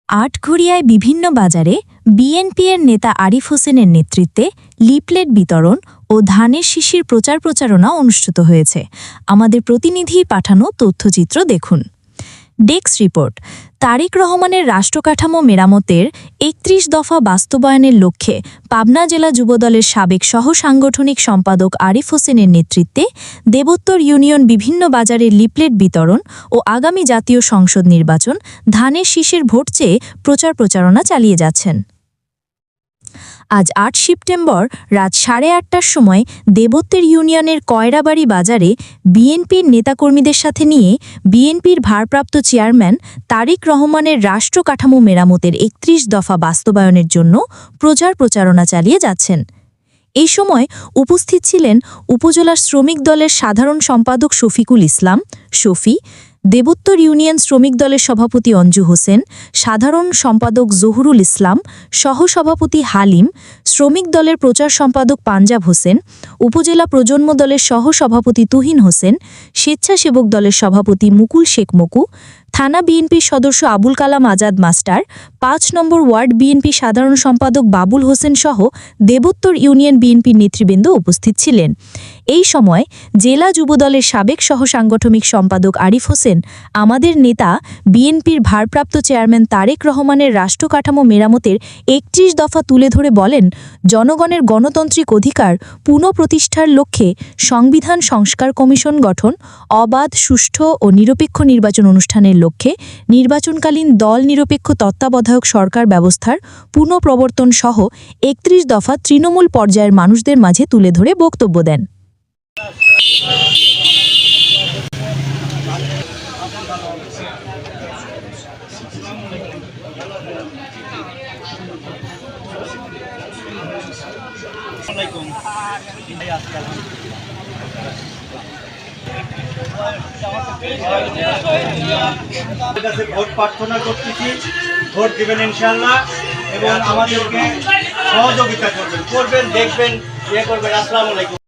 আটঘরিয়ায় বিভিন্ন বাজারে বিএনপির নেতা আরিফ হোসেনের নেতৃত্বে লিফলেট বিতরণ ও ধানের শীষের প্রচারণা অনুষ্ঠিত হয়েছে। আমাদের প্রতিনিধির পাঠানো তথ্যচিত্র দেখুন। Desk report. তারেক রহমানের রাষ্ট্রকাঠামো মেরামতের ৩১ দফা বাস্তবায়নের লক্ষ্যে পাবনা জেলা যুবদলের সাবেক সহ সাংগঠনিক সম্পাদক আরিফ হোসেনের নেতৃত্বে দেবোত্তর ইউনিয়ন বিভিন্ন বাজারে লিফলেট বিতরণ ও আগামী জাতীয় সংসদ নির্বাচন ধানের শীষের ভোট চেয়ে প্রচারণা চালিয়ে যাচ্ছেন। আজ ৮ সেপ্টেম্বর রাত 8:30টার সময় দেবোত্তর ইউনিয়নের কয়রাবাড়ি বাজারে বিএনপির নেতাকর্মীদের সাথে নিয়ে বিএনপির ভারপ্রাপ্ত চেয়ারম্যান তারেক রহমানের রাষ্ট্রকাঠামো মেরামতের ৩১ দফা বাস্তবায়নের জন্য প্রচারণা চালিয়ে যাচ্ছেন। এই সময় উপস্থিত ছিলেন উপজেলা শ্রমিক দলের সাধারণ সম্পাদক শফিকুল ইসলাম শফি, দেবোত্তর ইউনিয়ন শ্রমিক দলের সভাপতি অঞ্জু হোসেন, সাধারণ সম্পাদক জহুরুল ইসলাম, সহসভাপতি হালিম, শ্রমিক দলের প্রচার সম্পাদক পাঞ্জাব হোসেন, উপজেলা প্রজন্ম দলের সহসভাপতি তুহিন হোসেন, স্বেচ্ছাসেবক দলের সভাপতি মুকুল শেখ মকু, থানা বিএনপির সদস্য আবুল কালাম আজাদ মাস্টার, ৫ নম্বর ওয়ার্ড বিএনপি সাধারণ সম্পাদক বাবুল হোসেন সহ দেবোত্তর ইউনিয়ন বিএনপির নেতৃবৃন্দ উপস্থিত ছিলেন। এই সময় জেলা যুবদলের সাবেক সহ সাংগঠনিক সম্পাদক আরিফ হোসেন আমাদের নেতা বিএনপির ভারপ্রাপ্ত চেয়ারম্যান তারেক রহমানের রাষ্ট্রকাঠামো মেরামতের ৩১ দফা তুলে ধরে বলেন, জনগণের গণতান্ত্রিক অধিকার পুনঃপ্রতিষ্ঠার লক্ষ্যে সংবিধান সংস্কার কমিশন গঠন, অবাধ, সুষ্ঠু ও নিরপেক্ষ নির্বাচন অনুষ্ঠানের লক্ষ্যে নির্বাচনকালীন দল নিরপেক্ষ তত্ত্বাবধায়ক সরকার ব্যবস্থার পুনঃপ্রবর্তন সহ ৩১ দফা তৃণমূল পর্যায়ের মানুষদের মাঝে তুলে ধরে বক্তব্য দেন। ভোট প্রার্থনা করতেছি, ভোট দিবেন ইনশাআল্লাহ এবং আমাদেরকে সহযোগিতা করবেন, দেখবেন, করবেন। আসসালামু আলাইকুম।